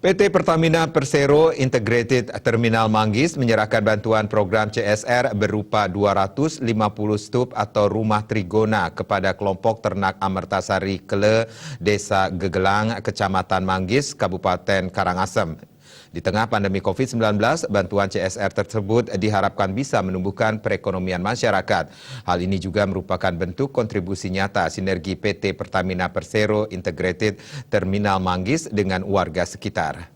PT Pertamina Persero Integrated Terminal Manggis menyerahkan bantuan program CSR berupa 250 stup atau rumah trigona kepada kelompok ternak Amertasari Kele, Desa Gegelang, Kecamatan Manggis, Kabupaten Karangasem. Di tengah pandemi COVID-19, bantuan CSR tersebut diharapkan bisa menumbuhkan perekonomian masyarakat. Hal ini juga merupakan bentuk kontribusi nyata sinergi PT Pertamina Persero Integrated Terminal Manggis dengan warga sekitar.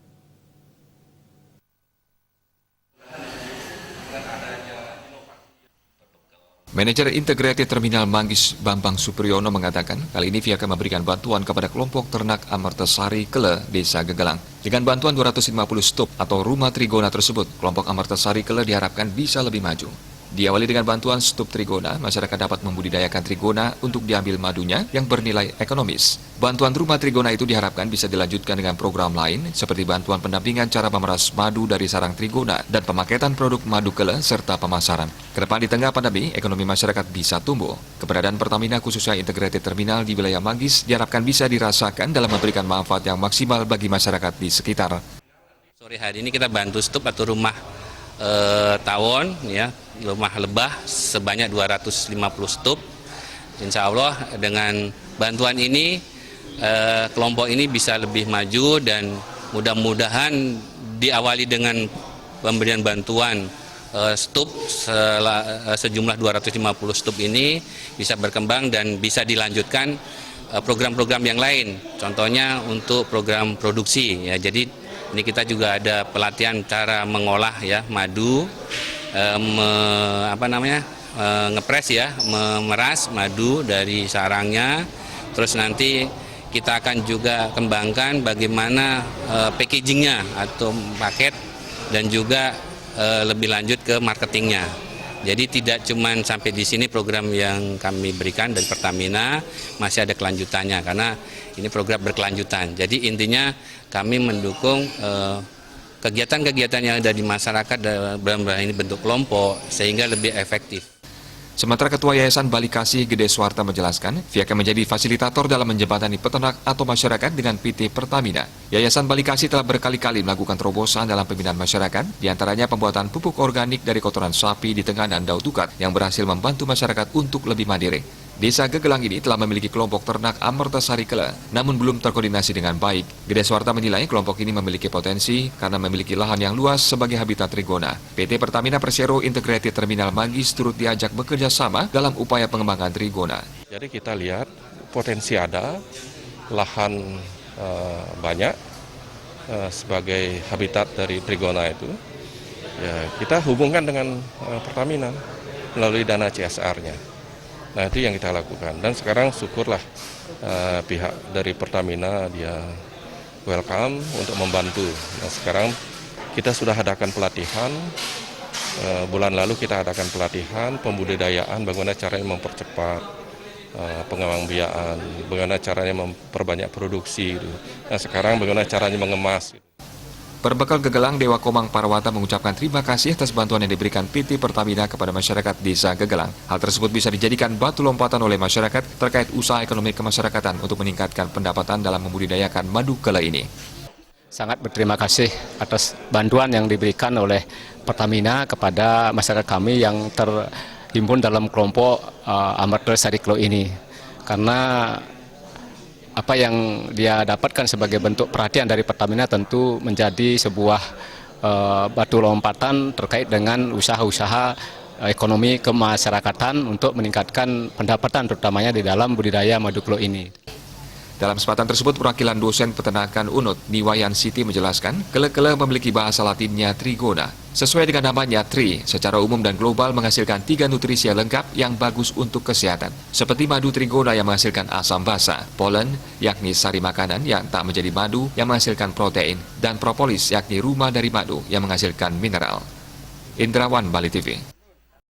Manajer Integrated Terminal Manggis Bambang Supriyono mengatakan, kali ini pihak akan memberikan bantuan kepada kelompok ternak Amertasari Kele, Desa Gegelang. Dengan bantuan 250 stup atau rumah trigona tersebut, kelompok Amertasari Kele diharapkan bisa lebih maju. Diawali dengan bantuan stup trigona, masyarakat dapat membudidayakan trigona untuk diambil madunya yang bernilai ekonomis. Bantuan rumah trigona itu diharapkan bisa dilanjutkan dengan program lain, seperti bantuan pendampingan cara memeras madu dari sarang trigona dan pemaketan produk madu kele serta pemasaran. Kedepan di tengah pandemi, ekonomi masyarakat bisa tumbuh. Keberadaan Pertamina khususnya Integrated Terminal di wilayah Manggis diharapkan bisa dirasakan dalam memberikan manfaat yang maksimal bagi masyarakat di sekitar. Sore hari ini kita bantu stup atau rumah tawon, ya, rumah lebah sebanyak 250 stup. Insya Allah dengan bantuan ini kelompok ini bisa lebih maju dan mudah-mudahan diawali dengan pemberian bantuan stup sejumlah 250 stup ini bisa berkembang dan bisa dilanjutkan program-program yang lain. Contohnya untuk program produksi, ya. Jadi ini kita juga ada pelatihan cara mengolah, ya, madu, ngepres, ya, memeras madu dari sarangnya. Terus nanti kita akan juga kembangkan bagaimana packagingnya atau paket dan juga lebih lanjut ke marketingnya. Jadi tidak cuma sampai di sini program yang kami berikan dari Pertamina, masih ada kelanjutannya karena ini program berkelanjutan. Jadi intinya kami mendukung kegiatan-kegiatan yang ada di masyarakat dalam ini bentuk kelompok sehingga lebih efektif. Sementara Ketua Yayasan Balikasih Gede Suwarta menjelaskan, pihak akan menjadi fasilitator dalam menjembatani peternak atau masyarakat dengan PT Pertamina. Yayasan Balikasih telah berkali-kali melakukan terobosan dalam pembinaan masyarakat, diantaranya pembuatan pupuk organik dari kotoran sapi di tengah dan daun dukat yang berhasil membantu masyarakat untuk lebih mandiri. Desa Gegelang ini telah memiliki kelompok ternak Amertasari Kele, namun belum terkoordinasi dengan baik. Gede Suwarta menilai kelompok ini memiliki potensi karena memiliki lahan yang luas sebagai habitat trigona. PT Pertamina Persero Integrated Terminal Manggis turut diajak bekerja sama dalam upaya pengembangan trigona. Jadi kita lihat potensi ada, lahan banyak sebagai habitat dari trigona itu. Ya, kita hubungkan dengan Pertamina melalui dana CSR-nya. Nah, itu yang kita lakukan. Dan sekarang syukurlah pihak dari Pertamina dia welcome untuk membantu. Nah, sekarang kita sudah adakan pelatihan. Bulan lalu kita adakan pelatihan pembudidayaan, bagaimana caranya mempercepat pengembangbiakan, bagaimana caranya memperbanyak produksi. Nah, sekarang bagaimana caranya mengemas. Berbekal Gegelang, Dewa Komang Parwata mengucapkan terima kasih atas bantuan yang diberikan PT Pertamina kepada masyarakat Desa Gegelang. Hal tersebut bisa dijadikan batu lompatan oleh masyarakat terkait usaha ekonomi kemasyarakatan untuk meningkatkan pendapatan dalam membudidayakan madu kele ini. Sangat berterima kasih atas bantuan yang diberikan oleh Pertamina kepada masyarakat kami yang terhimpun dalam kelompok Amertasari Kele ini. Karena apa yang dia dapatkan sebagai bentuk perhatian dari Pertamina tentu menjadi sebuah batu lompatan terkait dengan usaha-usaha ekonomi kemasyarakatan untuk meningkatkan pendapatan terutamanya di dalam budidaya madu kele ini. Dalam kesempatan tersebut, perwakilan dosen peternakan UNUT, Niwayan Siti menjelaskan, kele-kele memiliki bahasa latinnya trigona. Sesuai dengan namanya, tri, secara umum dan global menghasilkan 3 nutrisi yang lengkap yang bagus untuk kesehatan. Seperti madu trigona yang menghasilkan asam basa, polen, yakni sari makanan yang tak menjadi madu yang menghasilkan protein, dan propolis, yakni rumah dari madu yang menghasilkan mineral. Indrawan, Bali TV.